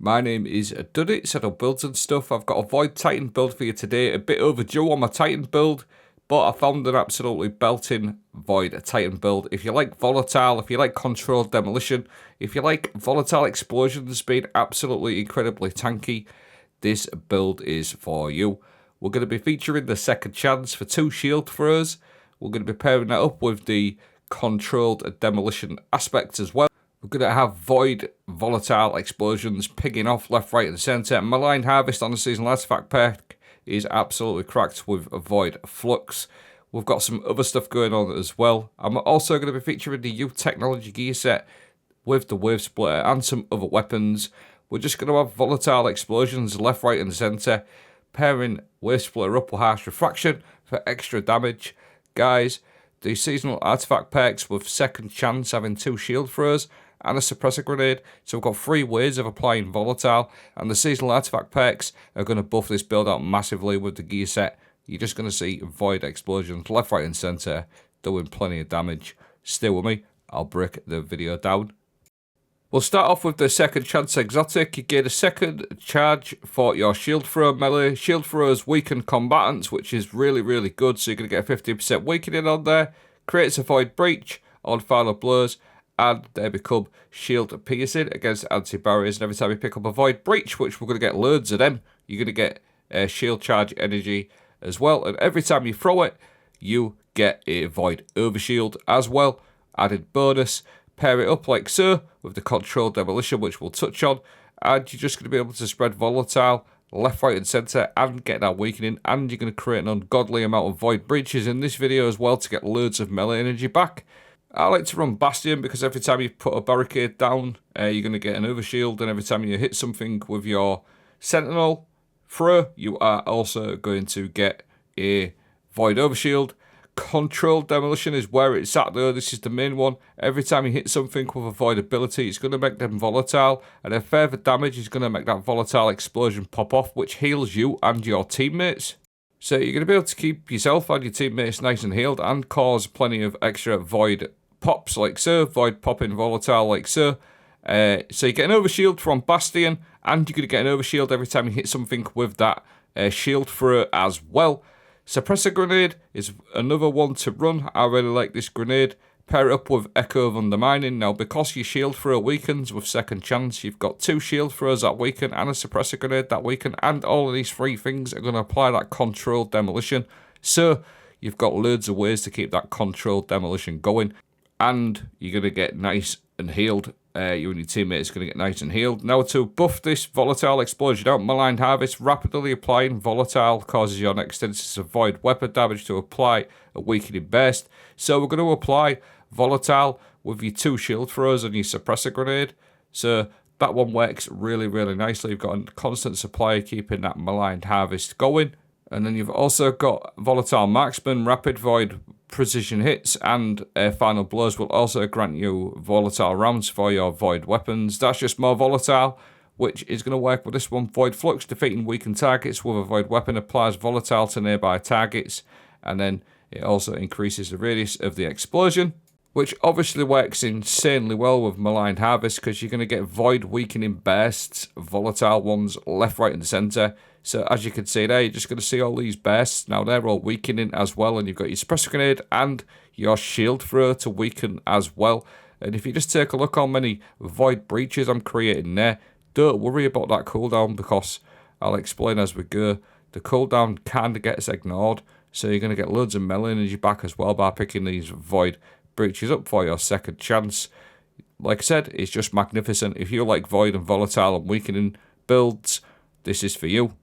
My name is Dudit, set up builds and stuff. I've got a Void Titan build for you today, a bit overdue on my Titan build, but I found an absolutely belting Void Titan build. If you like volatile, if you like controlled demolition, if you like volatile explosions being absolutely incredibly tanky, this build is for you. We're going to be featuring the second chance for 2 shield throws. We're going to be pairing that up with the controlled demolition aspect as well. We're going to have void volatile explosions picking off left, right and centre. Malign Harvest on the seasonal artifact pack is absolutely cracked with a void flux. We've got some other stuff going on as well. I'm also going to be featuring the Eutechnology gear set with the Wavesplitter and some other weapons. We're just going to have volatile explosions left, right and centre. Pairing Wavesplitter up with Harsh Refraction for extra damage. Guys, the seasonal artifact packs with second chance having 2 shield throws and a suppressor grenade. So we've got 3 ways of applying volatile, and the seasonal artifact packs are going to buff this build out massively with the gear set. You're just going to see void explosions left, right and centre doing plenty of damage. Stay with me, I'll break the video down. We'll start off with the second chance exotic. You get a second charge for your shield throw melee. Shield throws weaken combatants, which is really good, so you're going to get a 50% weakening on there. Creates a void breach on final blows, and they become shield piercing against anti-barriers. And every time you pick up a void breach, which we're going to get loads of them, you're going to get a shield charge energy as well. And every time you throw it, you get a void overshield as well. Added bonus. Pair it up like so with the controlled demolition, which we'll touch on, and you're just going to be able to spread volatile left, right and centre and get that weakening, and you're going to create an ungodly amount of void breaches in this video as well to get loads of melee energy back. I like to run Bastion because every time you put a barricade down, you're going to get an overshield, and every time you hit something with your Sentinel throw, you are also going to get a void overshield. Controlled demolition is where it's at though. This is the main one. Every time you hit something with a void ability, it's going to make them volatile, and then further damage is going to make that volatile explosion pop off, which heals you and your teammates. So you're going to be able to keep yourself and your teammates nice and healed and cause plenty of extra void pops like so, void popping volatile like so. So you get an overshield from Bastion, and you're going to get an overshield every time you hit something with that shield throw as well. Suppressor grenade is another one to run. I really like this grenade. Pair it up with Echo of Undermining. Now, because your shield throw weakens with second chance, you've got 2 shield throws that weaken and a suppressor grenade that weaken, and all of these 3 things are going to apply that controlled demolition. So you've got loads of ways to keep that controlled demolition going, and you're going to get nice and healed. You and your teammates are going to get nice and healed. Now, to buff this volatile explosion out, Malign Harvest, rapidly applying volatile causes your next instance of void weapon damage to apply a weakening burst. So we're going to apply volatile with your 2 shield throws and your suppressor grenade. So that one works really nicely. You've got a constant supply keeping that Malign Harvest going. And then you've also got volatile marksman, rapid void precision hits, and final blows will also grant you volatile rounds for your void weapons. That's just more volatile, which is going to work with this one. Void flux, defeating weakened targets with a void weapon, applies volatile to nearby targets, and then it also increases the radius of the explosion, which obviously works insanely well with Malign Harvest because you're going to get void weakening bursts, volatile ones left, right and centre. So as you can see there, you're just going to see all these bursts. Now they're all weakening as well, and you've got your suppressor grenade and your shield throw to weaken as well. And if you just take a look how many void breaches I'm creating there, don't worry about that cooldown because I'll explain as we go. The cooldown kind of gets ignored, so you're going to get loads of melee energy back as well by picking these void breaches up for your second chance. Like I said, it's just magnificent. If you like void and volatile and weakening builds, this is for you.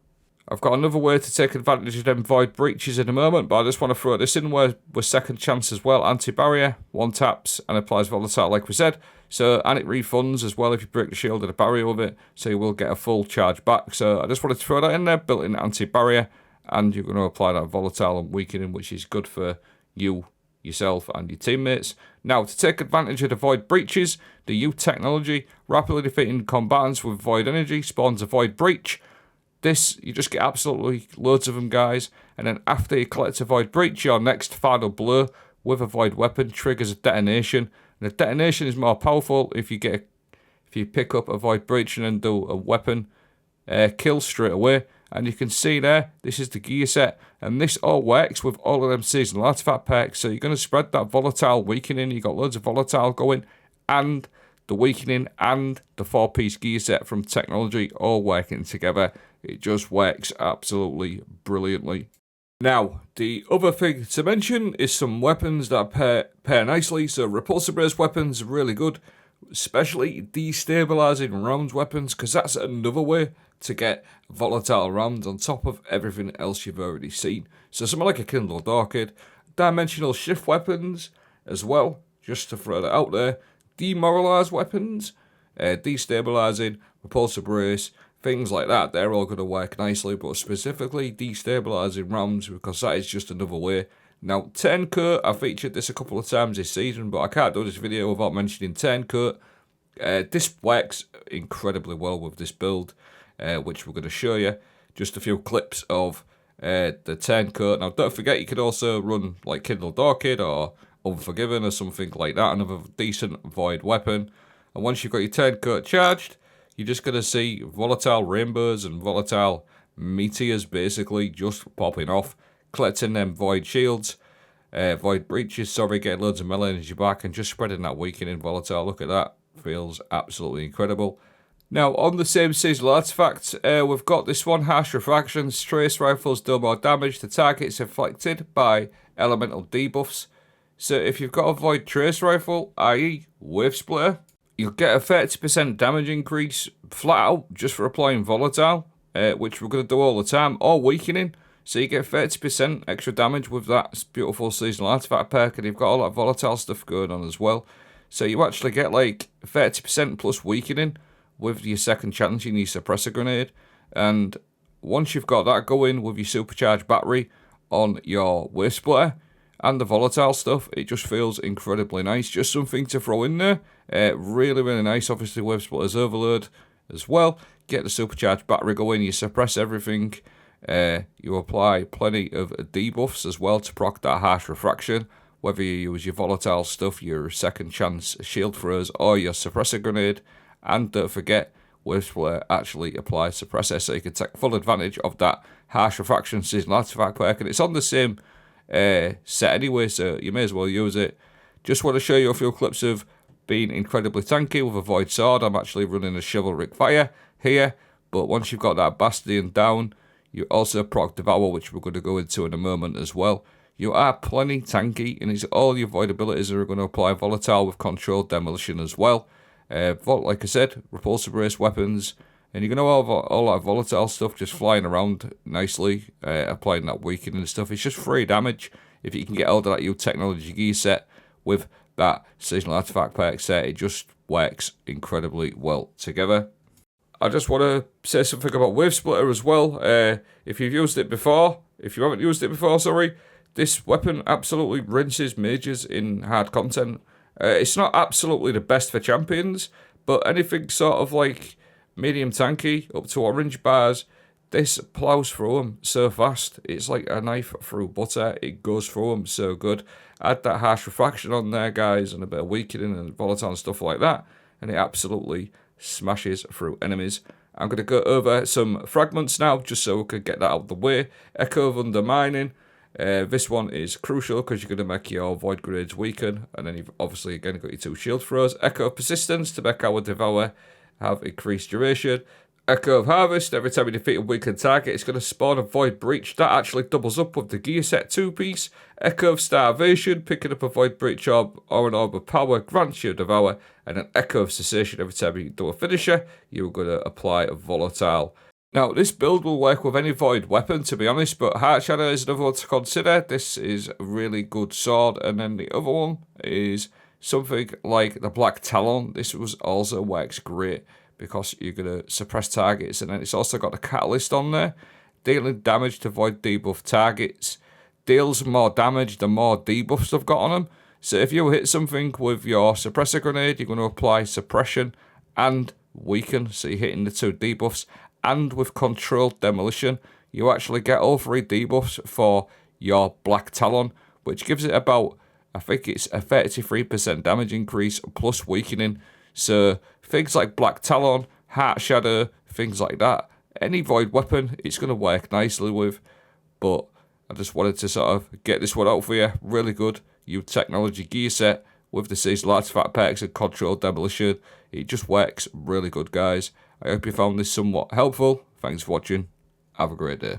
I've got another way to take advantage of them void breaches in a moment, but I just want to throw this in where with second chance as well. Anti-barrier, 1 taps and applies volatile like we said. So, and it refunds as well if you break the shield of the barrier with it, so you will get a full charge back. So I just wanted to throw that in there, built-in anti-barrier, and you're going to apply that volatile and weakening, which is good for you, yourself and your teammates. Now, to take advantage of the void breaches, the Eutechnology, rapidly defeating combatants with void energy, spawns a void breach. This, you just get absolutely loads of them, guys, and then after you collect a void breach, your next final blow with a void weapon triggers a detonation, and the detonation is more powerful if you get you pick up a Void Breach and then do a weapon kill straight away. And you can see there, this is the gear set, and this all works with all of them seasonal artifact perks. So you're going to spread that volatile weakening. You got loads of volatile going, and the weakening and the 4-piece gear set from Technology all working together. It just works absolutely brilliantly. Now, the other thing to mention is some weapons that pair nicely. So repulsor based weapons are really good, especially destabilizing rounds weapons, because that's another way to get volatile rounds on top of everything else you've already seen. So something like a Kindled Orchid, dimensional shift weapons as well, just to throw that out there. Demoralize weapons, destabilizing, repulsor brace, things like that, they're all going to work nicely, but specifically destabilizing rounds, because that is just another way. Now, Turncoat, I featured this a couple of times this season, but I can't do this video without mentioning Turncoat. This works incredibly well with this build, which we're going to show you. Just a few clips of the Turncoat. Now, don't forget, you could also run like Kindled Orchid or Unforgiven or something like that, another decent void weapon. And once you've got your Turncoat charged, you're just going to see volatile rainbows and volatile meteors basically just popping off, collecting them void shields, void breaches, getting loads of melee energy back and just spreading that weakening volatile. Look at that, feels absolutely incredible. Now, on the same seasonal artifact, we've got this one, Harsh Refractions. Trace rifles do more damage to targets inflicted by elemental debuffs. So if you've got a void trace rifle, i.e. Wavesplitter, you'll get a 30% damage increase flat out just for applying volatile, which we're going to do all the time, or weakening. So you get 30% extra damage with that beautiful seasonal artifact perk, and you've got all that volatile stuff going on as well. So you actually get like 30% plus weakening with your second chance in your suppressor grenade. And once you've got that going with your supercharged battery on your Wavesplitter and the volatile stuff, it just feels incredibly nice. Just something to throw in there. Really, really nice. Obviously, Wavesplitter's overload as well. Get the supercharged battery going. You suppress everything. You apply plenty of debuffs as well to proc that harsh refraction. Whether you use your volatile stuff, your second chance shield throws, or your suppressor grenade. And don't forget, Wavesplitter actually applies suppressor, so you can take full advantage of that harsh refraction seasonal artifact perk. And it's on the same set anyway, so you may as well use it. Just want to show you a few clips of being incredibly tanky with a void sword. I'm actually running a chivalric fire here, but once you've got that bastion down, you also proc devour, which we're going to go into in a moment as well. You are plenty tanky, and it's all your void abilities are going to apply volatile with controlled demolition as well. Like I said, repulsor brace weapons, and you're going to have all that volatile stuff just flying around nicely, applying that weakening and stuff. It's just free damage if you can get hold of that Eutechnology gear set with that seasonal artifact perk set. It just works incredibly well together. I just want to say something about Wavesplitter as well. If you've used it before, if you haven't used it before, sorry, this weapon absolutely rinses mages in hard content. It's not absolutely the best for champions, but anything sort of like medium tanky up to orange bars, this plows through them so fast. It's like a knife through butter. It goes through them so good. Add that harsh refraction on there, guys, and a bit of weakening and volatile and stuff like that, and it absolutely smashes through enemies. I'm going to go over some fragments now, just so we can get that out of the way. Echo of Undermining. This one is crucial because you're going to make your void grenades weaken, and then you've obviously again got your 2 shield throws. Echo of Persistence to make our Devour have increased duration. Echo of Harvest, every time you defeat a weakened target, it's going to spawn a Void Breach. That actually doubles up with the gear set 2-piece. Echo of Starvation, picking up a Void Breach orb or an Orb of Power, grants you a Devour. And an Echo of Cessation, every time you do a finisher, you're going to apply a Volatile. Now, this build will work with any Void weapon, to be honest, but Heart Shadow is another one to consider. This is a really good sword. And then the other one is something like the Black Talon. This also works great, because you're going to suppress targets, and then it's also got a catalyst on there, dealing damage to void debuff targets. Deals more damage the more debuffs they've got on them. So if you hit something with your suppressor grenade, you're going to apply suppression and weaken, so you're hitting the 2 debuffs. And with controlled demolition, you actually get all 3 debuffs for your Black Talon, which gives it about, I think it's a 33% damage increase plus weakening. So things like Black Talon, Heart Shadow, things like that, any void weapon, it's going to work nicely with. But I just wanted to sort of get this one out for you. Really good Eutechnology gear set with the seasonal artifact perks and controlled demolition. It just works really good, guys. I hope you found this somewhat helpful. Thanks for watching. Have a great day.